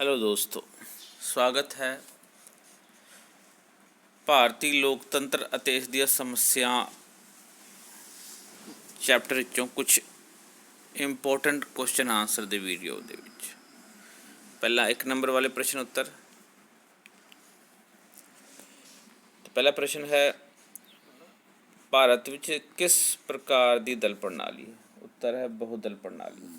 Hello ਦੋਸਤੋ, ਸਵਾਗਤ ਹੈ। ਭਾਰਤੀ ਲੋਕਤੰਤਰ ਅਤੇ ਇਸ ਦੀਆਂ ਸਮੱਸਿਆ ਚੈਪਟਰ ਵਿੱਚੋਂ ਕੁਝ ਇੰਪੋਰਟੈਂਟ ਕੁਐਸਚਨ ਆਨਸਰ ਦੇ ਵੀਡੀਓ ਦੇ ਵਿੱਚ ਪਹਿਲਾਂ 1 ਨੰਬਰ ਵਾਲੇ ਪ੍ਰਸ਼ਨ ਉੱਤਰ। ਪਹਿਲਾ ਪ੍ਰਸ਼ਨ ਹੈ, ਭਾਰਤ ਵਿੱਚ ਕਿਸ ਪ੍ਰਕਾਰ ਦੀ ਦਲ ਪ੍ਰਣਾਲੀ ਹੈ? ਉੱਤਰ ਹੈ ਬਹੁਦਲ ਪ੍ਰਣਾਲੀ।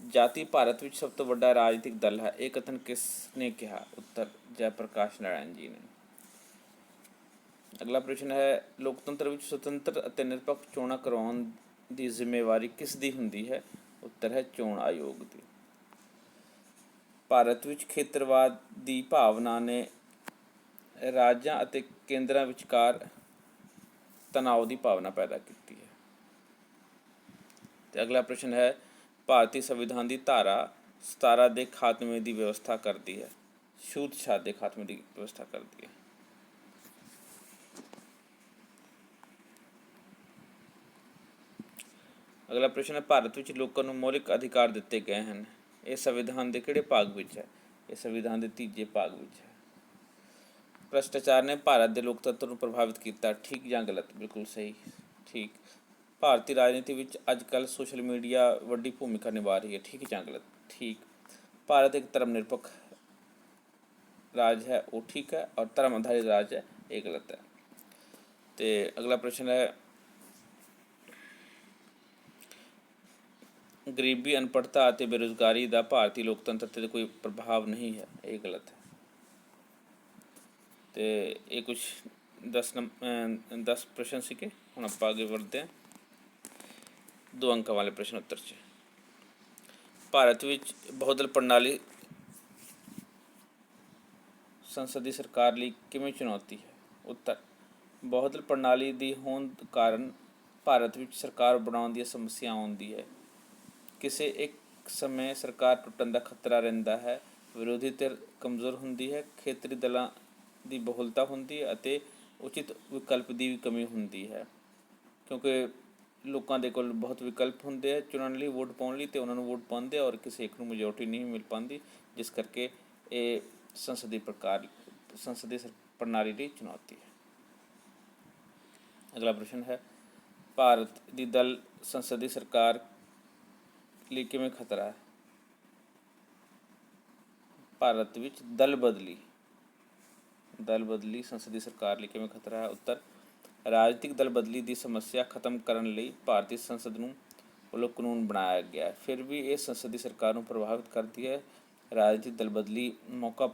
ਜਾਤੀ ਭਾਰਤ ਵਿੱਚ ਸਭ ਤੋਂ ਵੱਡਾ ਰਾਜਨੀਤਿਕ ਦਲ ਹੈ, ਇਹ ਕਥਨ ਕਿਸ ਨੇ ਕਿਹਾ? ਉੱਤਰ ਜੈ ਪ੍ਰਕਾਸ਼ ਨਾਰਾਇਣ ਜੀ ਨੇ। ਅਗਲਾ ਪ੍ਰਸ਼ਨ ਹੈ, ਲੋਕਤੰਤਰ ਵਿੱਚ ਸੁਤੰਤਰ ਅਤੇ ਨਿਰਪੱਖ ਚੋਣਾਂ ਕਰਵਾਉਣ ਦੀ ਜ਼ਿੰਮੇਵਾਰੀ ਕਿਸ ਦੀ ਹੁੰਦੀ ਹੈ? ਉੱਤਰ ਹੈ ਚੋਣ ਆਯੋਗ ਦੀ। ਭਾਰਤ ਵਿੱਚ ਖੇਤਰਵਾਦ ਦੀ ਭਾਵਨਾ ਨੇ ਰਾਜਾਂ ਅਤੇ ਕੇਂਦਰਾਂ ਵਿਚਕਾਰ ਤਣਾਅ ਦੀ ਭਾਵਨਾ ਪੈਦਾ ਕੀਤੀ ਹੈ। ਅਤੇ ਅਗਲਾ ਪ੍ਰਸ਼ਨ ਹੈ, ਭਾਰਤੀ ਸੰਵਿਧਾਨ ਦੀ ਧਾਰਾ 17 ਦੇ ਖਾਤਮੇ ਦੀ ਵਿਵਸਥਾ ਕਰਦੀ ਹੈ? ਛੂਤ ਛਾਤ ਦੇ ਖਾਤਮੇ ਦੀ ਵਿਵਸਥਾ ਕਰਦੀ ਹੈ। ਅਗਲਾ ਪ੍ਰਸ਼ਨ ਹੈ, ਭਾਰਤ ਵਿੱਚ ਲੋਕਾਂ ਨੂੰ ਮੌਲਿਕ ਅਧਿਕਾਰ ਦਿੱਤੇ ਗਏ ਹਨ, ਇਹ ਸੰਵਿਧਾਨ ਦੇ ਕਿਹੜੇ ਭਾਗ ਵਿੱਚ ਹੈ? ਇਹ ਸੰਵਿਧਾਨ ਦੇ 3 ਭਾਗ ਵਿੱਚ ਹੈ। ਭ੍ਰਿਸ਼ਟਾਚਾਰ ਨੇ ਭਾਰਤ ਦੇ ਲੋਕਤੰਤਰ ਨੂੰ ਪ੍ਰਭਾਵਿਤ ਕੀਤਾ, ਠੀਕ ਜਾਂ ਗਲਤ? ਬਿਲਕੁਲ ਸਹੀ, ਠੀਕ। ਭਾਰਤੀ ਰਾਜਨੀਤੀ ਵਿੱਚ ਅੱਜ ਕੱਲ੍ਹ ਸੋਸ਼ਲ ਮੀਡੀਆ ਵੱਡੀ ਭੂਮਿਕਾ ਨਿਭਾ ਰਹੀ ਹੈ, ਠੀਕ ਜਾਂ ਗਲਤ? ਠੀਕ। ਭਾਰਤ ਇੱਕ ਧਰਮ ਨਿਰਪੱਖ ਰਾਜ ਹੈ, ਉਹ ਠੀਕ ਹੈ, ਔਰ ਧਰਮ ਆਧਾਰਿਤ ਰਾਜ ਹੈ, ਇਹ ਗਲਤ ਹੈ। ਅਤੇ ਅਗਲਾ ਪ੍ਰਸ਼ਨ ਹੈ, ਗਰੀਬੀ, ਅਨਪੜ੍ਹਤਾ ਅਤੇ ਬੇਰੁਜ਼ਗਾਰੀ ਦਾ ਭਾਰਤੀ ਲੋਕਤੰਤਰ 'ਤੇ ਕੋਈ ਪ੍ਰਭਾਵ ਨਹੀਂ ਹੈ, ਇਹ ਗਲਤ ਹੈ। ਅਤੇ ਇਹ ਕੁਛ 10 ਪ੍ਰਸ਼ਨ ਸੀਗੇ। ਹੁਣ ਆਪਾਂ ਅੱਗੇ ਵਧਦੇ ਹਾਂ 2 ਅੰਕਾਂ ਵਾਲੇ ਪ੍ਰਸ਼ਨ ਉੱਤਰ 'ਚ। ਭਾਰਤ ਵਿੱਚ ਬਹੁਦਲ ਪ੍ਰਣਾਲੀ ਸੰਸਦੀ ਸਰਕਾਰ ਲਈ ਕਿਵੇਂ ਚੁਣੌਤੀ ਹੈ? ਉੱਤਰ ਬਹੁਦਲ ਪ੍ਰਣਾਲੀ ਦੀ ਹੋਂਦ ਕਾਰਨ ਭਾਰਤ ਵਿੱਚ ਸਰਕਾਰ ਬਣਾਉਣ ਦੀਆਂ ਸਮੱਸਿਆ ਆਉਂਦੀ ਹੈ। ਕਿਸੇ ਇੱਕ ਸਮੇਂ ਸਰਕਾਰ ਟੁੱਟਣ ਦਾ ਖਤਰਾ ਰਹਿੰਦਾ ਹੈ, ਵਿਰੋਧੀ ਧਿਰ ਕਮਜ਼ੋਰ ਹੁੰਦੀ ਹੈ, ਖੇਤਰੀ ਦਲਾਂ ਦੀ ਬਹੁਲਤਾ ਹੁੰਦੀ ਹੈ ਅਤੇ ਉਚਿਤ ਵਿਕਲਪ ਦੀ ਵੀ ਕਮੀ ਹੁੰਦੀ ਹੈ। ਕਿਉਂਕਿ ਲੋਕਾਂ ਦੇ ਕੋਲ ਬਹੁਤ ਵਿਕਲਪ ਹੁੰਦੇ ਹੈ ਚੁਣਨ ਲਈ, ਵੋਟ ਪਾਉਣ ਲਈ, ਅਤੇ ਉਹਨਾਂ ਨੂੰ ਵੋਟ ਪਾਉਂਦੇ ਔਰ ਕਿਸੇ ਇੱਕ ਨੂੰ ਮੈਜੋਰਟੀ ਨਹੀਂ ਮਿਲ ਪਾਉਂਦੀ, ਜਿਸ ਕਰਕੇ ਇਹ ਸੰਸਦੀ ਪ੍ਰਣਾਲੀ ਦੀ ਚੁਣੌਤੀ ਹੈ। ਅਗਲਾ ਪ੍ਰਸ਼ਨ ਹੈ, ਭਾਰਤ ਦੀ ਦਲ ਸੰਸਦੀ ਸਰਕਾਰ ਲਈ ਕਿਵੇਂ ਖਤਰਾ ਹੈ? ਭਾਰਤ ਵਿੱਚ ਦਲ ਬਦਲੀ ਸੰਸਦੀ ਸਰਕਾਰ ਲਈ ਕਿਵੇਂ ਖਤਰਾ ਹੈ? ਉੱਤਰ ਰਾਜਨੀਤਿਕ ਦਲ ਬਦਲੀ ਦੀ ਸਮੱਸਿਆ ਖਤਮ ਕਰਨ ਲਈ ਭਾਰਤੀ ਸੰਸਦ ਨੂੰ ਵੱਲੋਂ ਕਾਨੂੰਨ ਬਣਾਇਆ ਗਿਆ, ਫਿਰ ਵੀ ਇਹ ਸੰਸਦੀ ਸਰਕਾਰ ਨੂੰ ਪ੍ਰਭਾਵਿਤ ਕਰਦੀ ਹੈ। ਰਾਜਨੀਤਿਕ ਦਲ ਬਦਲੀ ਮੌਕਾ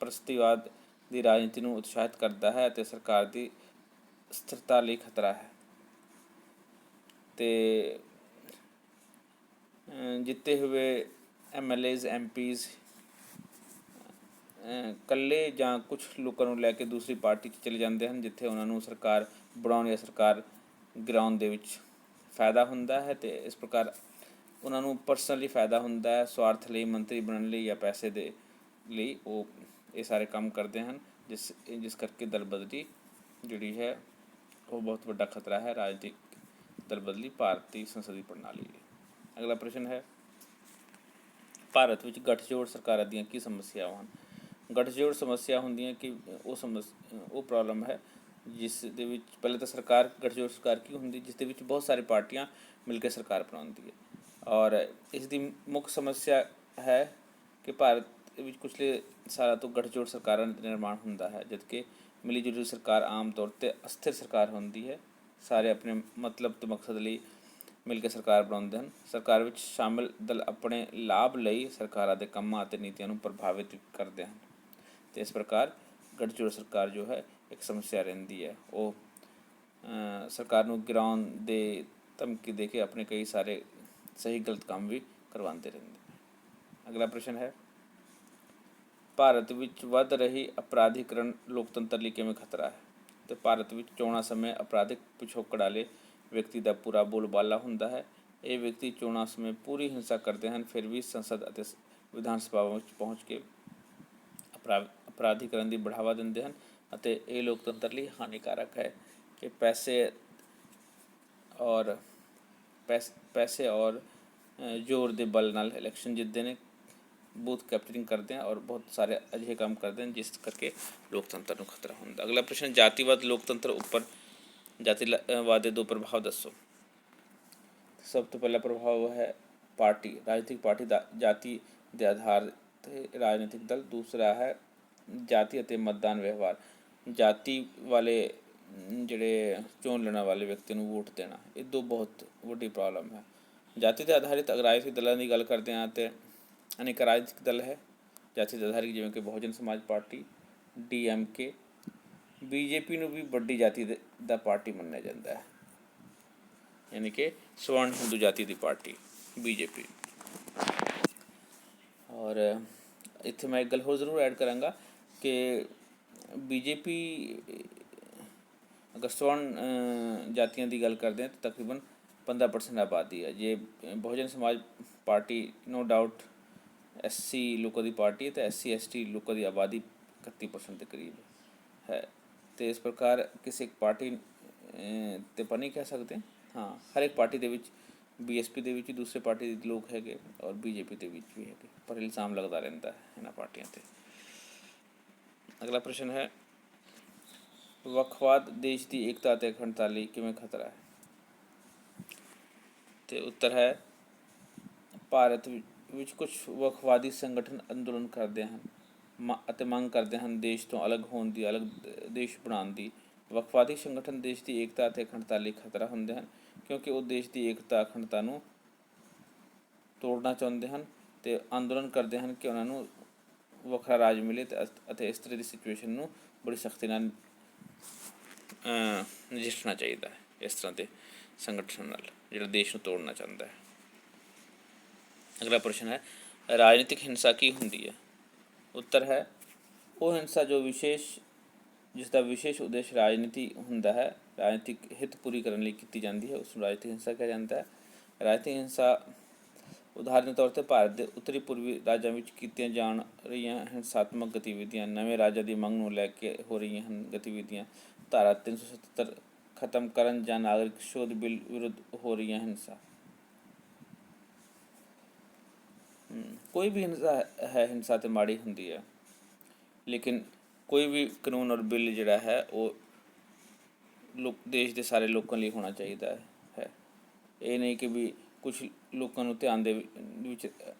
ਪ੍ਰਸਤੀਵਾਦ ਦੀ ਰਾਜਨੀਤੀ ਨੂੰ ਉਤਸ਼ਾਹਿਤ ਕਰਦਾ ਹੈ ਅਤੇ ਸਰਕਾਰ ਦੀ ਸਥਿਰਤਾ ਲਈ ਖਤਰਾ ਹੈ। ਅਤੇ ਜਿੱਤੇ ਹੋਏ MLAs MPs ਇਕੱਲੇ ਜਾਂ ਕੁਛ ਲੋਕਾਂ ਨੂੰ ਲੈ ਕੇ ਦੂਸਰੀ ਪਾਰਟੀ 'ਚ ਚਲੇ ਜਾਂਦੇ ਹਨ, ਜਿੱਥੇ ਉਹਨਾਂ ਨੂੰ ਸਰਕਾਰ ਬਣਾਉਣ ਜਾਂ ਸਰਕਾਰ ਗਿਰਾਉਣ ਦੇ ਵਿੱਚ ਫਾਇਦਾ ਹੁੰਦਾ ਹੈ, ਅਤੇ ਇਸ ਪ੍ਰਕਾਰ ਉਹਨਾਂ ਨੂੰ ਪਰਸਨਲੀ ਫਾਇਦਾ ਹੁੰਦਾ ਹੈ, ਸਵਾਰਥ ਲਈ, ਮੰਤਰੀ ਬਣਨ ਲਈ ਜਾਂ ਪੈਸੇ ਦੇ ਲਈ ਉਹ ਇਹ ਸਾਰੇ ਕੰਮ ਕਰਦੇ ਹਨ, ਜਿਸ ਕਰਕੇ ਦਲ ਬਦਲੀ ਜਿਹੜੀ ਹੈ ਉਹ ਬਹੁਤ ਵੱਡਾ ਖਤਰਾ ਹੈ ਰਾਜਨੀਤਿਕ ਦਲ ਬਦਲੀ ਭਾਰਤੀ ਸੰਸਦੀ ਪ੍ਰਣਾਲੀ ਲਈ। ਅਗਲਾ ਪ੍ਰਸ਼ਨ ਹੈ, ਭਾਰਤ ਵਿੱਚ ਗੱਠਜੋੜ ਸਰਕਾਰਾਂ ਦੀਆਂ ਕੀ ਸਮੱਸਿਆਵਾਂ ਹਨ? ਗੱਠਜੋੜ ਸਮੱਸਿਆ ਹੁੰਦੀਆਂ ਕਿ ਉਹ ਪ੍ਰੋਬਲਮ ਹੈ ਜਿਸ ਦੇ ਵਿੱਚ ਪਹਿਲੇ ਤਾਂ ਗੱਠਜੋੜ ਸਰਕਾਰ ਕੀ ਹੁੰਦੀ, ਜਿਸ ਦੇ ਵਿੱਚ ਬਹੁਤ ਸਾਰੀ ਪਾਰਟੀਆਂ ਮਿਲ ਕੇ ਸਰਕਾਰ ਬਣਾਉਂਦੀ ਹੈ, ਔਰ ਇਸ ਦੀ ਮੁੱਖ ਸਮੱਸਿਆ ਹੈ ਕਿ ਭਾਰਤ ਵਿੱਚ ਪਿਛਲੇ ਸਾਲਾਂ ਤੋਂ ਗੱਠਜੋੜ ਸਰਕਾਰਾਂ ਦਾ ਨਿਰਮਾਣ ਹੁੰਦਾ ਹੈ, ਜਦਕਿ ਮਿਲੀ ਜੁਲੀ ਸਰਕਾਰ ਆਮ ਤੌਰ 'ਤੇ ਅਸਥਿਰ ਸਰਕਾਰ ਹੁੰਦੀ ਹੈ। ਸਾਰੇ ਆਪਣੇ ਮਤਲਬ ਅਤੇ ਮਕਸਦ ਲਈ ਮਿਲ ਕੇ ਸਰਕਾਰ ਬਣਾਉਂਦੇ ਹਨ। ਸਰਕਾਰ ਵਿੱਚ ਸ਼ਾਮਿਲ ਦਲ ਆਪਣੇ ਲਾਭ ਲਈ ਸਰਕਾਰਾਂ ਦੇ ਕੰਮਾਂ ਅਤੇ ਨੀਤੀਆਂ ਨੂੰ ਪ੍ਰਭਾਵਿਤ ਕਰਦੇ ਹਨ, ਅਤੇ ਇਸ ਪ੍ਰਕਾਰ ਗੱਠਜੋੜ ਸਰਕਾਰ ਜੋ ਹੈ ਇੱਕ ਸਮੱਸਿਆ ਰਹਿੰਦੀ ਹੈ। ਉਹ ਸਰਕਾਰ ਨੂੰ ਗਿਰਾਉਣ ਦੇ ਧਮਕੀ ਦੇ ਕੇ ਆਪਣੇ ਕਈ ਸਾਰੇ ਸਹੀ ਗਲਤ ਕੰਮ ਵੀ ਕਰਵਾਉਂਦੇ ਰਹਿੰਦੇ ਨੇ। ਅਗਲਾ ਪ੍ਰਸ਼ਨ ਹੈ, ਭਾਰਤ ਵਿੱਚ ਵੱਧ ਰਹੀ ਅਪਰਾਧੀਕਰਨ ਲੋਕਤੰਤਰ ਲਈ ਕਿਵੇਂ ਖਤਰਾ ਹੈ? ਅਤੇ ਭਾਰਤ ਵਿੱਚ ਚੋਣਾਂ ਸਮੇਂ ਅਪਰਾਧਿਕ ਪਿਛੋਕੜ ਵਾਲੇ ਵਿਅਕਤੀ ਦਾ ਪੂਰਾ ਬੋਲਬਾਲਾ ਹੁੰਦਾ ਹੈ। ਇਹ ਵਿਅਕਤੀ ਚੋਣਾਂ ਸਮੇਂ ਪੂਰੀ ਹਿੰਸਾ ਕਰਦੇ ਹਨ, ਫਿਰ ਵੀ ਸੰਸਦ ਅਤੇ ਵਿਧਾਨ ਸਭਾਵਾਂ ਵਿੱਚ ਪਹੁੰਚ ਕੇ ਅਪਰਾਧੀਕਰਨ ਦੀ ਬੜਾਵਾ ਦਿੰਦੇ ਹਨ, ਅਤੇ ਇਹ ਲੋਕਤੰਤਰ ਲਈ ਹਾਨੀਕਾਰਕ ਹੈ ਕਿ ਪੈਸੇ ਔਰ ਜ਼ੋਰ ਦੇ ਬਲ ਨਾਲ ਇਲੈਕਸ਼ਨ ਜਿੱਤਦੇ ਨੇ, ਬੂਥ ਕੈਪਚਰਿੰਗ ਕਰਦੇ ਹਨ ਔਰ ਬਹੁਤ ਸਾਰੇ ਅਜਿਹੇ ਕੰਮ ਕਰਦੇ ਹਨ ਜਿਸ ਕਰਕੇ ਲੋਕਤੰਤਰ ਨੂੰ ਖਤਰਾ ਹੁੰਦਾ। ਅਗਲਾ ਪ੍ਰਸ਼ਨ, ਜਾਤੀਵਾਦ ਲੋਕਤੰਤਰ ਉੱਪਰ ਜਾਤੀਵਾਦ ਦੇ ਦੋ ਪ੍ਰਭਾਵ ਦੱਸੋ। ਸਭ ਤੋਂ ਪਹਿਲਾ ਪ੍ਰਭਾਵ ਹੈ ਪਾਰਟੀ, ਰਾਜਨੀਤਿਕ ਪਾਰਟੀ ਦਾ ਜਾਤੀ ਦੇ ਆਧਾਰ 'ਤੇ ਰਾਜਨੀਤਿਕ ਦਲ। ਦੂਸਰਾ ਹੈ ਜਾਤੀ ਅਤੇ ਮਤਦਾਨ ਵਿਵਹਾਰ, ਜਾਤੀ ਵਾਲੇ ਜਿਹੜੇ ਚੋਣ ਲੜਨ ਵਾਲੇ ਵਿਅਕਤੀ ਨੂੰ ਵੋਟ ਦੇਣਾ, ਇਹ ਦੋ ਬਹੁਤ ਵੱਡੀ ਪ੍ਰੋਬਲਮ ਹੈ। ਜਾਤੀ 'ਤੇ ਆਧਾਰਿਤ ਰਾਜਨੀਤਿਕ ਦਲਾਂ ਦੀ ਗੱਲ ਕਰਦੇ ਹਾਂ ਤਾਂ ਅਨੇਕ ਰਾਜਨੀਤਿਕ ਦਲ ਹੈ ਜਾਤੀ 'ਤੇ ਆਧਾਰਿਤ, ਜਿਵੇਂ ਕਿ ਬਹੁਜਨ ਸਮਾਜ ਪਾਰਟੀ, DMK, BJP ਨੂੰ ਵੀ ਵੱਡੀ ਜਾਤੀ ਦਾ ਪਾਰਟੀ ਮੰਨਿਆ ਜਾਂਦਾ ਹੈ, ਯਾਨੀ ਕਿ ਸਵਰਨ ਹਿੰਦੂ ਜਾਤੀ ਦੀ ਪਾਰਟੀ BJP। ਔਰ ਇੱਥੇ ਮੈਂ ਇੱਕ ਗੱਲ ਹੋਰ ਜ਼ਰੂਰ ਐਡ ਕਰਾਂਗਾ ਕਿ BJP ਅਗਰ ਸਵਰਨ ਜਾਤੀਆਂ ਦੀ ਗੱਲ ਕਰਦੇ ਹਾਂ ਤਾਂ ਤਕਰੀਬਨ 15% ਆਬਾਦੀ ਹੈ। ਜੇ ਬਹੁਜਨ ਸਮਾਜ ਪਾਰਟੀ ਨੋ ਡਾਊਟ SC ਲੋਕਾਂ ਦੀ ਪਾਰਟੀ ਹੈ ਅਤੇ SC ST ਲੋਕਾਂ ਦੀ ਆਬਾਦੀ 31% ਦੇ ਕਰੀਬ ਹੈ। ਅਤੇ ਇਸ ਪ੍ਰਕਾਰ ਕਿਸੇ ਇੱਕ ਪਾਰਟੀ 'ਤੇ ਆਪਾਂ ਨਹੀਂ ਕਹਿ ਸਕਦੇ। ਹਾਂ, ਹਰ ਇੱਕ ਪਾਰਟੀ ਦੇ ਵਿੱਚ BSP ਦੇ ਵਿੱਚ ਦੂਸਰੇ ਪਾਰਟੀ ਦੇ ਲੋਕ ਹੈਗੇ ਔਰ BJP ਦੇ ਵਿੱਚ ਵੀ ਹੈਗੇ, ਪਰ ਇਲਜ਼ਾਮ ਲੱਗਦਾ ਰਹਿੰਦਾ ਹੈ ਇਹਨਾਂ ਪਾਰਟੀਆਂ 'ਤੇ। ਅਗਲਾ ਪ੍ਰਸ਼ਨ ਹੈ, ਵੱਖਵਾਦ ਦੇਸ਼ ਦੀ ਏਕਤਾ ਅਤੇ ਅਖੰਡਤਾ ਲਈ ਕਿਵੇਂ ਖਤਰਾ ਹੈ। ਅਤੇ ਉੱਤਰ ਹੈ, ਭਾਰਤ ਵਿੱਚ ਕੁਝ ਵੱਖਵਾਦੀ ਸੰਗਠਨ ਅੰਦੋਲਨ ਕਰਦੇ ਹਨ ਅਤੇ ਮੰਗ ਕਰਦੇ ਹਨ ਦੇਸ਼ ਤੋਂ ਅਲੱਗ ਹੋਣ ਦੀ, ਅਲੱਗ ਦੇਸ਼ ਬਣਾਉਣ ਦੀ। ਵੱਖਵਾਦੀ ਸੰਗਠਨ ਦੇਸ਼ ਦੀ ਏਕਤਾ ਅਤੇ ਅਖੰਡਤਾ ਲਈ ਖਤਰਾ ਹੁੰਦੇ ਹਨ ਕਿਉਂਕਿ ਉਹ ਦੇਸ਼ ਦੀ ਏਕਤਾ ਅਖੰਡਤਾ ਨੂੰ ਤੋੜਨਾ ਚਾਹੁੰਦੇ ਹਨ ਅਤੇ ਅੰਦੋਲਨ ਕਰਦੇ ਹਨ ਕਿ ਉਹਨਾਂ ਨੂੰ ਵੱਖਰਾ ਰਾਜ ਮਿਲੇ ਅਤੇ ਇਸ ਤਰ੍ਹਾਂ ਦੀ ਸਿਚੁਏਸ਼ਨ ਨੂੰ ਬੜੀ ਸਖਤੀ ਨਾਲ ਨਜਿੱਠਣਾ ਚਾਹੀਦਾ ਹੈ, ਇਸ ਤਰ੍ਹਾਂ ਦੇ ਸੰਗਠਨ ਨਾਲ ਜਿਹੜਾ ਦੇਸ਼ ਨੂੰ ਤੋੜਨਾ ਚਾਹੁੰਦਾ ਹੈ। ਅਗਲਾ ਪ੍ਰਸ਼ਨ ਹੈ, ਰਾਜਨੀਤਿਕ ਹਿੰਸਾ ਕੀ ਹੁੰਦੀ ਹੈ। ਉੱਤਰ ਹੈ, ਉਹ ਹਿੰਸਾ ਜਿਸ ਦਾ ਵਿਸ਼ੇਸ਼ ਉਦੇਸ਼ ਰਾਜਨੀਤੀ ਹੁੰਦਾ ਹੈ, ਰਾਜਨੀਤਿਕ ਹਿੱਤ ਪੂਰੀ ਕਰਨ ਲਈ ਕੀਤੀ ਜਾਂਦੀ ਹੈ, ਉਸ ਨੂੰ ਰਾਜਨੀਤਿਕ ਹਿੰਸਾ ਕਿਹਾ ਜਾਂਦਾ ਹੈ। ਰਾਜਨੀਤਿਕ ਹਿੰਸਾ ਉਦਾਹਰਨ ਦੇ ਤੌਰ 'ਤੇ ਭਾਰਤ ਦੇ ਉੱਤਰੀ ਪੂਰਬੀ ਰਾਜਾਂ ਵਿੱਚ ਕੀਤੀਆਂ ਜਾਣ ਰਹੀਆਂ ਹਿੰਸਾਤਮਕ ਗਤੀਵਿਧੀਆਂ, ਨਵੇਂ ਰਾਜਾਂ ਦੀ ਮੰਗ ਨੂੰ ਲੈ ਕੇ ਹੋ ਰਹੀਆਂ ਹਨ ਗਤੀਵਿਧੀਆਂ, ਧਾਰਾ 377 ਖਤਮ ਕਰਨ ਜਾਂ ਨਾਗਰਿਕ ਸੋਧ ਬਿੱਲ ਵਿਰੁੱਧ ਹੋ ਰਹੀਆਂ ਹਿੰਸਾ। ਕੋਈ ਵੀ ਹਿੰਸਾ ਹੈ, ਹਿੰਸਾ ਤਾਂ ਮਾੜੀ ਹੁੰਦੀ ਹੈ, ਲੇਕਿਨ ਕੋਈ ਵੀ ਕਾਨੂੰਨ ਔਰ ਬਿੱਲ ਜਿਹੜਾ ਹੈ ਉਹ ਦੇਸ਼ ਦੇ ਸਾਰੇ ਲੋਕਾਂ ਲਈ ਹੋਣਾ ਚਾਹੀਦਾ ਹੈ। ਇਹ ਨਹੀਂ ਕਿ ਵੀ ਕੁਛ ਲੋਕਾਂ ਨੂੰ ਧਿਆਨ ਦੇ ਵਿੱਚ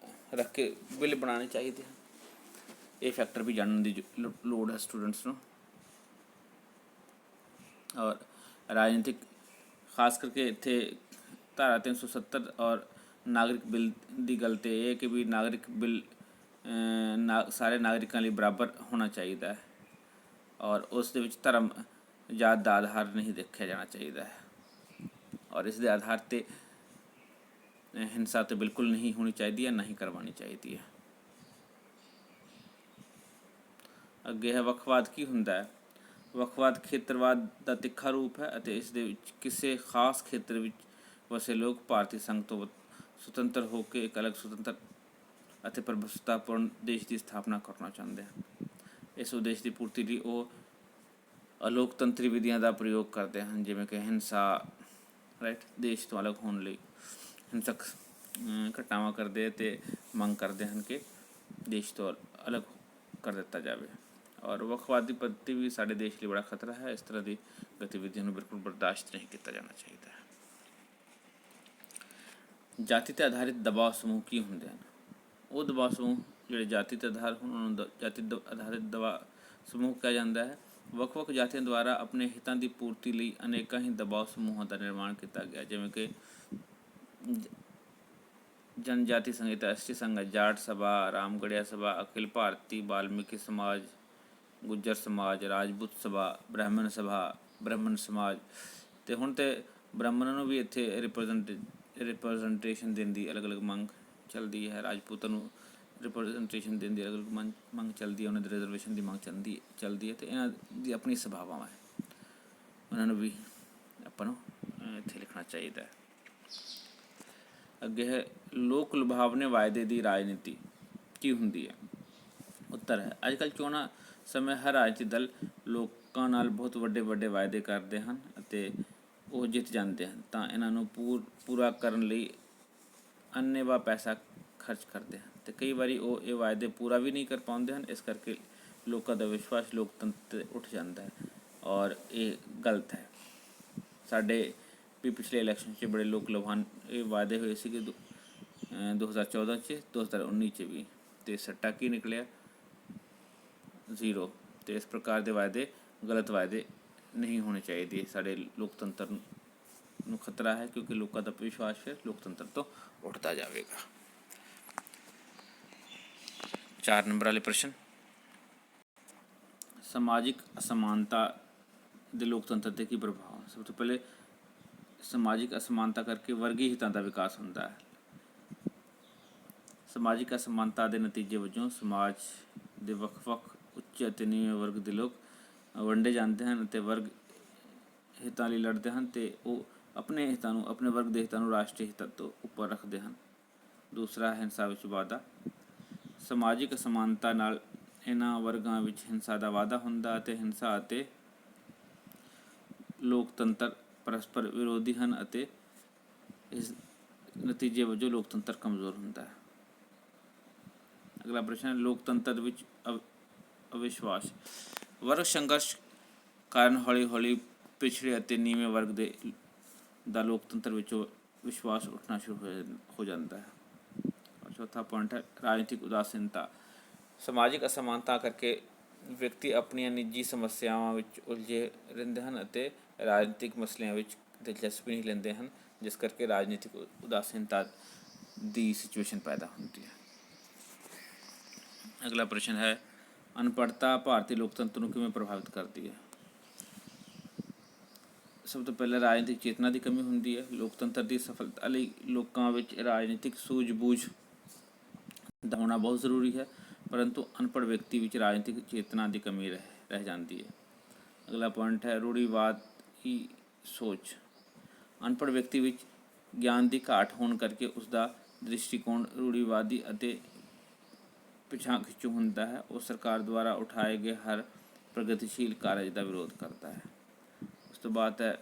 ਰੱਖ ਕੇ ਬਿੱਲ ਬਣਾਉਣੇ ਚਾਹੀਦੇ ਹਨ। ਇਹ ਫੈਕਟਰ ਵੀ ਜਾਣਨ ਦੀ ਲੋੜ ਹੈ ਸਟੂਡੈਂਟਸ ਨੂੰ। ਔਰ ਰਾਜਨੀਤਿਕ ਖਾਸ ਕਰਕੇ ਇੱਥੇ ਧਾਰਾ 370 ਔਰ ਨਾਗਰਿਕ ਬਿੱਲ ਦੀ ਗੱਲ 'ਤੇ ਇਹ ਹੈ ਕਿ ਵੀ ਨਾਗਰਿਕ ਬਿੱਲ ਸਾਰੇ ਨਾਗਰਿਕਾਂ ਲਈ ਬਰਾਬਰ ਹੋਣਾ ਚਾਹੀਦਾ ਹੈ ਔਰ ਉਸ ਦੇ ਵਿੱਚ ਧਰਮ ਜਾਤ ਦਾ ਆਧਾਰ ਨਹੀਂ ਦੇਖਿਆ ਜਾਣਾ ਚਾਹੀਦਾ ਹੈ ਔਰ ਇਸ ਦੇ ਆਧਾਰ 'ਤੇ ਹਿੰਸਾ ਤਾਂ ਬਿਲਕੁਲ ਨਹੀਂ ਹੋਣੀ ਚਾਹੀਦੀ ਹੈ, ਨਾ ਹੀ ਕਰਵਾਉਣੀ ਚਾਹੀਦੀ ਹੈ। ਅੱਗੇ ਹੈ, ਵੱਖਵਾਦ ਕੀ ਹੁੰਦਾ ਹੈ। ਵੱਖਵਾਦ ਖੇਤਰਵਾਦ ਦਾ ਤਿੱਖਾ ਰੂਪ ਹੈ ਅਤੇ ਇਸ ਦੇ ਵਿੱਚ ਕਿਸੇ ਖਾਸ ਖੇਤਰ ਵਿੱਚ ਵਸੇ ਲੋਕ ਭਾਰਤੀ ਸੰਘ ਤੋਂ ਸੁਤੰਤਰ ਹੋ ਕੇ ਇੱਕ ਅਲੱਗ ਸੁਤੰਤਰ ਅਤੇ ਪ੍ਰਭੁਸੱਤਾਪੂਰਨ ਦੇਸ਼ ਦੀ ਸਥਾਪਨਾ ਕਰਨਾ ਚਾਹੁੰਦੇ ਹਨ। ਇਸ ਉਦੇਸ਼ ਦੀ ਪੂਰਤੀ ਲਈ ਉਹ ਅਲੋਕਤੰਤਰੀ ਵਿਧੀਆਂ ਦਾ ਪ੍ਰਯੋਗ ਕਰਦੇ ਹਨ, ਜਿਵੇਂ ਕਿ ਹਿੰਸਾ, ਦੇਸ਼ ਤੋਂ ਅਲੱਗ ਹੋਣ ਲਈ ਹਿੰਸਕ ਘਟਨਾਵਾਂ ਕਰਦੇ ਅਤੇ ਮੰਗ ਕਰਦੇ ਹਨ ਕਿ ਦੇਸ਼ ਤੋਂ ਅਲੱਗ ਕਰ ਦਿੱਤਾ ਜਾਵੇ। ਔਰ ਵੱਖਵਾਦੀ ਪੱਧਤੀ ਵੀ ਸਾਡੇ ਦੇਸ਼ ਲਈ ਬੜਾ ਖਤਰਾ ਹੈ। ਇਸ ਤਰ੍ਹਾਂ ਦੀ ਗਤੀਵਿਧੀਆਂ ਨੂੰ ਬਿਲਕੁਲ ਬਰਦਾਸ਼ਤ ਨਹੀਂ ਕੀਤਾ ਜਾਣਾ ਚਾਹੀਦਾ ਹੈ। ਜਾਤੀ 'ਤੇ ਆਧਾਰਿਤ ਦਬਾਅ ਸਮੂਹ ਕੀ ਹੁੰਦੇ ਹਨ। ਉਹ ਦਬਾਅ ਸਮੂਹ ਜਿਹੜੇ ਜਾਤੀ 'ਤੇ ਆਧਾਰਿਤ ਹੋਣ, ਉਹਨਾਂ ਨੂੰ ਜਾਤੀ ਆਧਾਰਿਤ ਦਬਾਅ ਸਮੂਹ ਕਿਹਾ ਜਾਂਦਾ ਹੈ। ਵੱਖ-ਵੱਖ ਜਾਤੀਆਂ ਦੁਆਰਾ ਆਪਣੇ ਹਿੱਤਾਂ ਦੀ ਪੂਰਤੀ ਲਈ ਅਨੇਕਾਂ ਹੀ ਦਬਾਅ ਸਮੂਹਾਂ ਦਾ ਨਿਰਮਾਣ ਕੀਤਾ ਗਿਆ, ਜਿਵੇਂ ਕਿ ਜਨਜਾਤੀ ਸੰਹਿਤਾ, ST ਸੰਘ, ਜਾਟ ਸਭਾ, ਰਾਮਗੜੀਆ ਸਭਾ, ਅਖਿਲ ਭਾਰਤੀ ਵਾਲਮੀਕੀ ਸਮਾਜ, ਗੁੱਜਰ ਸਮਾਜ, ਰਾਜਪੂਤ ਸਭਾ, ਬ੍ਰਾਹਮਣ ਸਭਾ, ਬ੍ਰਾਹਮਣ ਸਮਾਜ। ਅਤੇ ਹੁਣ ਤਾਂ ਬ੍ਰਾਹਮਣਾਂ ਨੂੰ ਵੀ ਇੱਥੇ ਰਿਪਰੈਜ਼ੈਂਟੇਸ਼ਨ ਦੇਣ ਦੀ ਅਲੱਗ-ਅਲੱਗ ਮੰਗ ਚੱਲਦੀ ਹੈ, ਰਾਜਪੂਤਾਂ ਨੂੰ ਰਿਪਰੈਜ਼ੈਂਟੇਸ਼ਨ ਦੇਣ ਦੀ ਅਲੱਗ-ਅਲੱਗ ਮੰਗ ਚੱਲਦੀ ਹੈ, ਉਹਨਾਂ ਦੇ ਰਿਜ਼ਰਵੇਸ਼ਨ ਦੀ ਮੰਗ ਚੱਲਦੀ ਹੈ ਅਤੇ ਇਹਨਾਂ ਦੀ ਆਪਣੀ ਸਭਾਵਾਂ ਹੈ, ਉਹਨਾਂ ਨੂੰ ਵੀ ਆਪਾਂ ਨੂੰ ਇੱਥੇ ਲਿਖਣਾ ਚਾਹੀਦਾ ਹੈ। ਅੱਗੇ ਹੈ, ਲੋਕ ਲੁਭਾਵਨੇ ਵਾਅਦੇ ਦੀ ਰਾਜਨੀਤੀ ਕੀ ਹੁੰਦੀ ਹੈ। ਉੱਤਰ ਹੈ, ਅੱਜ ਕੱਲ੍ਹ ਚੋਣਾਂ ਸਮੇਂ ਹਰ ਰਾਜਨੀਤਿਕ ਦਲ ਲੋਕਾਂ ਨਾਲ ਬਹੁਤ ਵੱਡੇ ਵਾਅਦੇ ਕਰਦੇ ਹਨ ਅਤੇ ਉਹ ਜਿੱਤ ਜਾਂਦੇ ਹਨ ਤਾਂ ਇਹਨਾਂ ਨੂੰ ਪੂਰਾ ਕਰਨ ਲਈ ਅੰਨ੍ਹੇਵਾਹ ਪੈਸਾ ਖਰਚ ਕਰਦੇ ਹਨ ਤੇ ਕਈ ਵਾਰੀ ਉਹ ਇਹ ਵਾਅਦੇ ਪੂਰਾ ਵੀ ਨਹੀਂ ਕਰ ਪਾਉਂਦੇ ਹਨ। ਇਸ ਕਰਕੇ ਲੋਕਾਂ ਦਾ ਵਿਸ਼ਵਾਸ ਲੋਕਤੰਤਰ 'ਤੇ ਉੱਠ ਜਾਂਦਾ ਹੈ ਔਰ ਇਹ ਗਲਤ ਹੈ। ਸਾਡੇ ਵੀ ਪਿਛਲੇ ਇਲੈਕਸ਼ਨ 'ਚ ਬੜੇ ਲੋਕ ਲੁਭਾਨ ਇਹ ਵਾਅਦੇ ਹੋਏ ਸੀਗੇ 2014 'ਚ, 2019 'ਚ ਵੀ, ਅਤੇ ਸੱਟਾ ਕੀ ਨਿਕਲਿਆ? ਜ਼ੀਰੋ। ਅਤੇ ਇਸ ਪ੍ਰਕਾਰ ਦੇ ਵਾਅਦੇ ਗਲਤ ਵਾਅਦੇ ਨਹੀਂ ਹੋਣੇ ਚਾਹੀਦੇ। ਸਾਡੇ ਲੋਕਤੰਤਰ ਨੂੰ ਖਤਰਾ ਹੈ ਕਿਉਂਕਿ ਲੋਕਾਂ ਦਾ ਵਿਸ਼ਵਾਸ ਫਿਰ ਲੋਕਤੰਤਰ ਤੋਂ ਉੱਠਦਾ ਜਾਵੇਗਾ। 4 ਨੰਬਰ ਵਾਲੇ ਪ੍ਰਸ਼ਨ, ਸਮਾਜਿਕ ਅਸਮਾਨਤਾ ਦੇ ਲੋਕਤੰਤਰ 'ਤੇ ਕੀ ਪ੍ਰਭਾਵ? ਸਭ ਤੋਂ ਪਹਿਲੇ ਸਮਾਜਿਕ ਅਸਮਾਨਤਾ ਕਰਕੇ ਵਰਗੀ ਹਿੱਤਾਂ ਦਾ ਵਿਕਾਸ ਹੁੰਦਾ ਹੈ। ਸਮਾਜਿਕ ਅਸਮਾਨਤਾ ਦੇ ਨਤੀਜੇ ਵਜੋਂ ਸਮਾਜ ਦੇ ਵੱਖ-ਵੱਖ ਉੱਚ ਅਤੇ ਨੀਵੇਂ ਵਰਗ ਦੇ ਲੋਕ ਵੰਡੇ ਜਾਂਦੇ ਹਨ ਅਤੇ ਵਰਗ ਹਿੱਤਾਂ ਲਈ ਲੜਦੇ ਹਨ ਅਤੇ ਉਹ ਆਪਣੇ ਵਰਗ ਦੇ ਹਿੱਤਾਂ ਨੂੰ ਰਾਸ਼ਟਰੀ ਹਿੱਤਾਂ ਤੋਂ ਉੱਪਰ ਰੱਖਦੇ ਹਨ। ਦੂਸਰਾ, ਹਿੰਸਾ ਵਿੱਚ ਵਾਧਾ। ਸਮਾਜਿਕ ਅਸਮਾਨਤਾ ਨਾਲ ਇਹਨਾਂ ਵਰਗਾਂ ਵਿੱਚ ਹਿੰਸਾ ਦਾ ਵਾਧਾ ਹੁੰਦਾ ਅਤੇ ਹਿੰਸਾ ਅਤੇ ਲੋਕਤੰਤਰ ਪਰਸਪਰ ਵਿਰੋਧੀ ਹਨ ਅਤੇ ਇਸ ਨਤੀਜੇ ਵਜੋਂ ਲੋਕਤੰਤਰ ਕਮਜ਼ੋਰ ਹੁੰਦਾ ਹੈ। ਅਗਲਾ ਪ੍ਰਸ਼ਨ, ਲੋਕਤੰਤਰ ਵਿੱਚ ਅਵਿਸ਼ਵਾਸ। ਵਰਗ ਸੰਘਰਸ਼ ਕਾਰਨ ਹੌਲੀ ਹੌਲੀ ਪਿਛੜੇ ਅਤੇ ਨੀਵੇਂ ਵਰਗ ਦਾ ਲੋਕਤੰਤਰ ਵਿੱਚੋਂ ਵਿਸ਼ਵਾਸ ਉੱਠਣਾ ਸ਼ੁਰੂ ਹੋ ਜਾਂਦਾ ਹੈ। ਚੌਥਾ ਪੁਆਇੰਟ ਹੈ ਰਾਜਨੀਤਿਕ ਉਦਾਸੀਨਤਾ। ਸਮਾਜਿਕ ਅਸਮਾਨਤਾ ਕਰਕੇ ਵਿਅਕਤੀ ਆਪਣੀਆਂ ਨਿੱਜੀ ਸਮੱਸਿਆਵਾਂ ਵਿੱਚ ਉਲਝੇ ਰਹਿੰਦੇ ਹਨ ਅਤੇ ਰਾਜਨੀਤਿਕ ਮਸਲਿਆਂ ਵਿੱਚ ਦਿਲਚਸਪੀ ਨਹੀਂ ਲੈਂਦੇ ਹਨ, ਜਿਸ ਕਰਕੇ ਰਾਜਨੀਤਿਕ ਉਦਾਸੀਨਤਾ ਦੀ ਸਿਚੁਏਸ਼ਨ ਪੈਦਾ ਹੁੰਦੀ ਹੈ। ਅਗਲਾ ਪ੍ਰਸ਼ਨ ਹੈ ਅਨਪੜ੍ਹਤਾ ਭਾਰਤੀ ਲੋਕਤੰਤਰ ਨੂੰ ਕਿਵੇਂ ਪ੍ਰਭਾਵਿਤ ਕਰਦੀ ਹੈ? ਸਭ ਤੋਂ ਪਹਿਲਾਂ ਰਾਜਨੀਤਿਕ ਚੇਤਨਾ ਦੀ ਕਮੀ ਹੁੰਦੀ ਹੈ। ਲੋਕਤੰਤਰ ਦੀ ਸਫਲਤਾ ਲਈ ਲੋਕਾਂ ਵਿੱਚ ਰਾਜਨੀਤਿਕ ਸੂਝ-ਬੂਝ ਦਾ ਹੋਣਾ ਬਹੁਤ ਜ਼ਰੂਰੀ ਹੈ, ਪਰੰਤੂ ਅਨਪੜ੍ਹ ਵਿਅਕਤੀ ਵਿੱਚ ਰਾਜਨੀਤਿਕ ਚੇਤਨਾ ਦੀ ਕਮੀ ਰਹਿ ਜਾਂਦੀ ਹੈ। ਅਗਲਾ ਪੁਆਇੰਟ ਹੈ ਰੂੜੀਵਾਦੀ ਸੋਚ। ਅਨਪੜ੍ਹ ਵਿਅਕਤੀ ਵਿੱਚ ਗਿਆਨ ਦੀ ਘਾਟ ਹੋਣ ਕਰਕੇ ਉਸ ਦਾ ਦ੍ਰਿਸ਼ਟੀਕੋਣ ਰੂੜੀਵਾਦੀ ਅਤੇ ਪਿਛਾਂਹ ਖਿੱਚੂ ਹੁੰਦਾ ਹੈ। ਉਹ ਸਰਕਾਰ ਦੁਆਰਾ ਉਠਾਏ ਗਏ ਹਰ ਪ੍ਰਗਤੀਸ਼ੀਲ ਕਾਰਜ ਦਾ ਵਿਰੋਧ ਕਰਦਾ ਹੈ। ਉਸ ਤੋਂ ਬਾਅਦ ਹੈ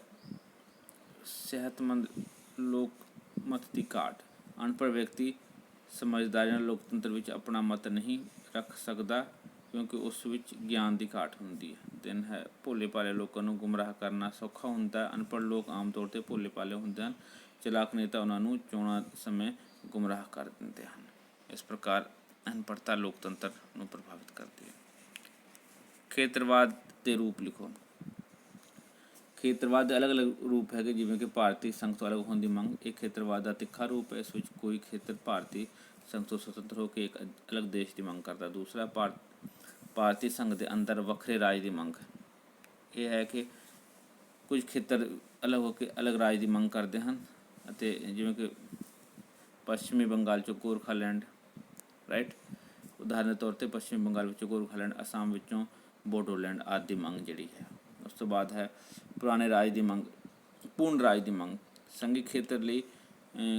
ਸਿਹਤਮੰਦ ਲੋਕਮਤ ਦੀ ਘਾਟ। ਅਨਪੜ੍ਹ ਵਿਅਕਤੀ ਸਮਝਦਾਰੀ ਨਾਲ ਲੋਕਤੰਤਰ ਵਿੱਚ ਆਪਣਾ ਮਤ ਨਹੀਂ ਰੱਖ ਸਕਦਾ ਕਿਉਂਕਿ ਉਸ ਵਿੱਚ ਗਿਆਨ ਦੀ ਘਾਟ ਹੁੰਦੀ ਹੈ। 3 ਹੈ ਭੋਲੇ ਭਾਲੇ ਲੋਕਾਂ ਨੂੰ ਗੁੰਮਰਾਹ ਕਰਨਾ ਸੌਖਾ ਹੁੰਦਾ ਹੈ। ਅਨਪੜ੍ਹ ਲੋਕ ਆਮ ਤੌਰ 'ਤੇ ਭੋਲੇ ਭਾਲੇ ਹੁੰਦੇ ਹਨ। ਚਲਾਕ ਨੇਤਾ ਉਹਨਾਂ ਨੂੰ ਚੋਣਾਂ ਸਮੇਂ ਗੁੰਮਰਾਹ ਕਰ ਦਿੰਦੇ ਹਨ। ਇਸ ਪ੍ਰਕਾਰ ਅਨਪੜ੍ਹਤਾ ਲੋਕਤੰਤਰ ਨੂੰ ਪ੍ਰਭਾਵਿਤ ਕਰਦੀ ਹੈ। ਖੇਤਰਵਾਦ ਦੇ ਰੂਪ ਲਿਖੋ। ਖੇਤਰਵਾਦ ਦੇ ਅਲੱਗ-ਅਲੱਗ ਰੂਪ ਹੈਗੇ, ਜਿਵੇਂ ਕਿ ਭਾਰਤੀ ਸੰਘ ਤੋਂ ਅਲੱਗ ਹੋਣ ਦੀ ਮੰਗ। ਇਹ ਖੇਤਰਵਾਦ ਦਾ ਤਿੱਖਾ ਰੂਪ ਹੈ। ਇਸ ਵਿੱਚ ਕੋਈ ਖੇਤਰ ਭਾਰਤੀ ਸੰਘ ਤੋਂ ਸੁਤੰਤਰ ਹੋ ਕੇ ਇੱਕ ਅਲੱਗ ਦੇਸ਼ ਦੀ ਮੰਗ ਕਰਦਾ। ਦੂਸਰਾ, ਭਾਰਤੀ ਸੰਘ ਦੇ ਅੰਦਰ ਵੱਖਰੇ ਰਾਜ ਦੀ ਮੰਗ। ਇਹ ਹੈ ਕਿ ਕੁਝ ਖੇਤਰ ਅਲੱਗ ਹੋ ਕੇ ਅਲੱਗ ਰਾਜ ਦੀ ਮੰਗ ਕਰਦੇ ਹਨ ਅਤੇ ਜਿਵੇਂ ਕਿ ਪੱਛਮੀ ਬੰਗਾਲ 'ਚੋਂ ਗੋਰਖਾਲੈਂਡ, ਰਾਈਟ। ਉਦਾਹਰਨ ਦੇ ਤੌਰ 'ਤੇ ਪੱਛਮੀ ਬੰਗਾਲ ਵਿੱਚੋਂ ਗੋਰਖਾਲੈਂਡ, ਅਸਾਮ ਵਿੱਚੋਂ ਬੋਡੋਲੈਂਡ ਆਦਿ ਦੀ ਮੰਗ ਜਿਹੜੀ ਹੈ। ਉਸ ਤੋਂ ਬਾਅਦ ਹੈ ਪੁਰਾਣੇ ਰਾਜ ਦੀ ਮੰਗ, ਪੂਰਨ ਰਾਜ ਦੀ ਮੰਗ। ਸੰਘੀ ਖੇਤਰ ਲਈ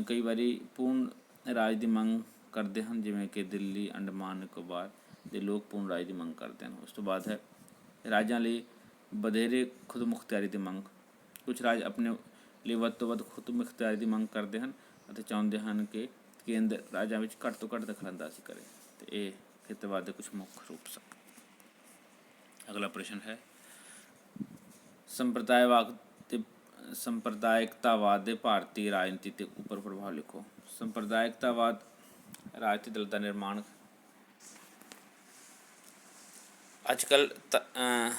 ਕਈ ਵਾਰੀ ਪੂਰਨ ਰਾਜ ਦੀ ਮੰਗ ਕਰਦੇ ਹਨ, ਜਿਵੇਂ ਕਿ ਦਿੱਲੀ, ਅੰਡਮਾਨ ਨਿਕੋਬਾਰ ਦੇ ਲੋਕ ਪੂਰਨ ਰਾਜ ਦੀ ਮੰਗ ਕਰਦੇ ਹਨ। ਉਸ ਤੋਂ ਬਾਅਦ ਹੈ ਰਾਜਾਂ ਲਈ ਵਧੇਰੇ ਖੁਦਮੁਖਤਿਆਰੀ ਦੀ ਮੰਗ। ਕੁਝ ਰਾਜ ਆਪਣੇ ਲਈ ਵੱਧ ਤੋਂ ਵੱਧ ਖੁਦਮੁਖਤਿਆਰੀ ਦੀ ਮੰਗ ਕਰਦੇ ਹਨ ਅਤੇ ਚਾਹੁੰਦੇ ਹਨ ਕਿ ਕੇਂਦਰ ਰਾਜਾਂ ਵਿੱਚ ਘੱਟ ਤੋਂ ਘੱਟ ਦਖਲਅੰਦਾਜ਼ੀ ਕਰੇ, ਅਤੇ ਇਹ ਖੇਤਰਵਾਦ ਦੇ ਕੁਝ ਮੁੱਖ ਰੂਪ ਸਨ। ਅਗਲਾ ਪ੍ਰਸ਼ਨ ਹੈ ਸੰਪਰਦਾਇਕਤਾਵਾਦ ਦੇ ਭਾਰਤੀ ਰਾਜਨੀਤੀ ਦੇ ਉੱਪਰ ਪ੍ਰਭਾਵ ਲਿਖੋ। ਸੰਪਰਦਾਇਕਤਾਵਾਦ ਰਾਜਨੀਤਿਕ ਦਲ ਦਾ ਨਿਰਮਾਣ। ਅੱਜ ਕੱਲ੍ਹ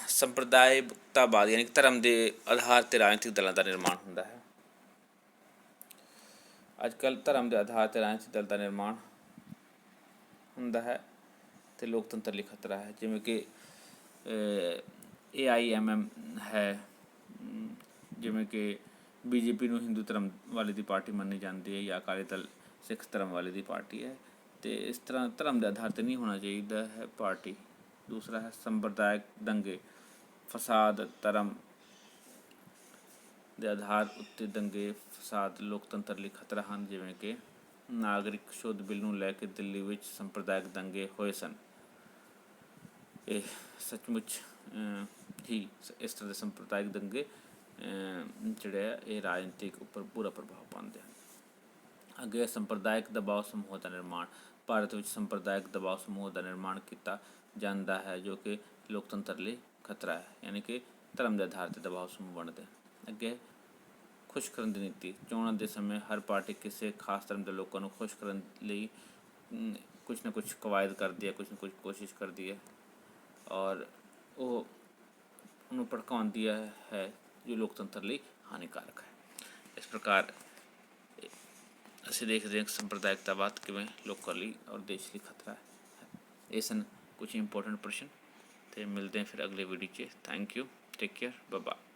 ਸੰਪਰਦਾਇਕਤਾਵਾਦ ਯਾਨੀ ਕਿ ਧਰਮ ਦੇ ਆਧਾਰ 'ਤੇ ਰਾਜਨੀਤਿਕ ਦਲਾਂ ਦਾ ਨਿਰਮਾਣ ਹੁੰਦਾ ਹੈ। ਅੱਜ ਕੱਲ੍ਹ ਧਰਮ ਦੇ ਆਧਾਰ 'ਤੇ ਰਾਜਨੀਤਿਕ ਦਲ ਦਾ ਨਿਰਮਾਣ ਹੁੰਦਾ ਹੈ ਅਤੇ ਲੋਕਤੰਤਰ ਲਈ ਖਤਰਾ ਹੈ, ਜਿਵੇਂ ਕਿ AIMM ਹੈ, ਜਿਵੇਂ ਕਿ BJP ਨੂੰ ਹਿੰਦੂ ਧਰਮ ਵਾਲੇ ਦੀ ਪਾਰਟੀ ਮੰਨੀ ਜਾਂਦੀ ਹੈ, ਜਾਂ ਅਕਾਲੀ ਦਲ ਸਿੱਖ ਧਰਮ ਵਾਲੇ ਦੀ ਪਾਰਟੀ ਹੈ, ਅਤੇ ਇਸ ਤਰ੍ਹਾਂ ਧਰਮ ਦੇ ਆਧਾਰ 'ਤੇ ਨਹੀਂ ਹੋਣਾ ਚਾਹੀਦਾ ਹੈ ਪਾਰਟੀ। ਦੂਸਰਾ ਹੈ ਸੰਪਰਦਾਇਕ ਦੰਗੇ, ਫਸਾਦ। ਧਰਮ ਦੇ ਆਧਾਰ ਉੱਤੇ ਦੰਗੇ ਫਸਾਦ ਲੋਕਤੰਤਰ ਲਈ ਖਤਰਾ ਹਨ, ਜਿਵੇਂ ਕਿ ਨਾਗਰਿਕ ਸ਼ੋਧ ਬਿੱਲ ਨੂੰ ਲੈ ਕੇ ਦਿੱਲੀ ਵਿੱਚ ਸੰਪਰਦਾਇਕ ਦੰਗੇ ਹੋਏ ਸਨ। ਇਹ ਸੱਚਮੁੱਚ ਹੀ ਇਸ ਤਰ੍ਹਾਂ ਦੇ ਸੰਪਰਦਾਇਕ ਦੰਗੇ ਜਿਹੜੇ ਆ ਇਹ ਰਾਜਨੀਤਿਕ ਉੱਪਰ ਪੂਰਾ ਪ੍ਰਭਾਵ ਪਾਉਂਦੇ ਹਨ। ਅੱਗੇ ਸੰਪਰਦਾਇਕ ਦਬਾਅ ਸਮੂਹਾਂ ਦਾ ਨਿਰਮਾਣ। ਭਾਰਤ ਵਿੱਚ ਸੰਪਰਦਾਇਕ ਦਬਾਅ ਸਮੂਹ ਦਾ ਨਿਰਮਾਣ ਕੀਤਾ ਜਾਂਦਾ ਹੈ ਜੋ ਕਿ ਲੋਕਤੰਤਰ ਲਈ ਖਤਰਾ ਹੈ, ਯਾਨੀ ਕਿ ਧਰਮ ਦੇ ਆਧਾਰ 'ਤੇ ਦਬਾਅ ਸਮੂਹ ਬਣਦੇ ਹਨ। ਅੱਗੇ ਖੁਸ਼ ਕਰਨ ਦੀ ਨੀਤੀ। ਚੋਣਾਂ ਦੇ ਸਮੇਂ ਹਰ ਪਾਰਟੀ ਕਿਸੇ ਖਾਸ ਧਰਮ ਦੇ ਲੋਕਾਂ ਨੂੰ ਖੁਸ਼ ਕਰਨ ਲਈ ਕੁਛ ਨਾ ਕੁਛ ਕਵਾਇਦ ਕਰਦੀ ਹੈ, ਕੁਛ ਨਾ ਕੁਛ ਕੋਸ਼ਿਸ਼ ਕਰਦੀ ਹੈ ਔਰ ਉਹ ਉਹਨੂੰ ਭੜਕਾਉਂਦੀ ਹੈ ਜੋ ਲੋਕਤੰਤਰ ਲਈ ਹਾਨੀਕਾਰਕ ਹੈ। ਇਸ ਪ੍ਰਕਾਰ ਅਸੀਂ ਦੇਖਦੇ ਹਾਂ ਕਿ ਸੰਪਰਦਾਇਕਤਾਵਾਦ ਕਿਵੇਂ ਲੋਕਾਂ ਲਈ ਔਰ ਦੇਸ਼ ਲਈ ਖਤਰਾ ਹੈ। ਇਹ ਸਨ ਕੁਛ ਇੰਪੋਰਟੈਂਟ ਪ੍ਰਸ਼ਨ ਅਤੇ ਮਿਲਦੇ ਹਾਂ ਫਿਰ ਅਗਲੇ ਵੀਡੀਓ 'ਚ। Thank you, take care, bye bye.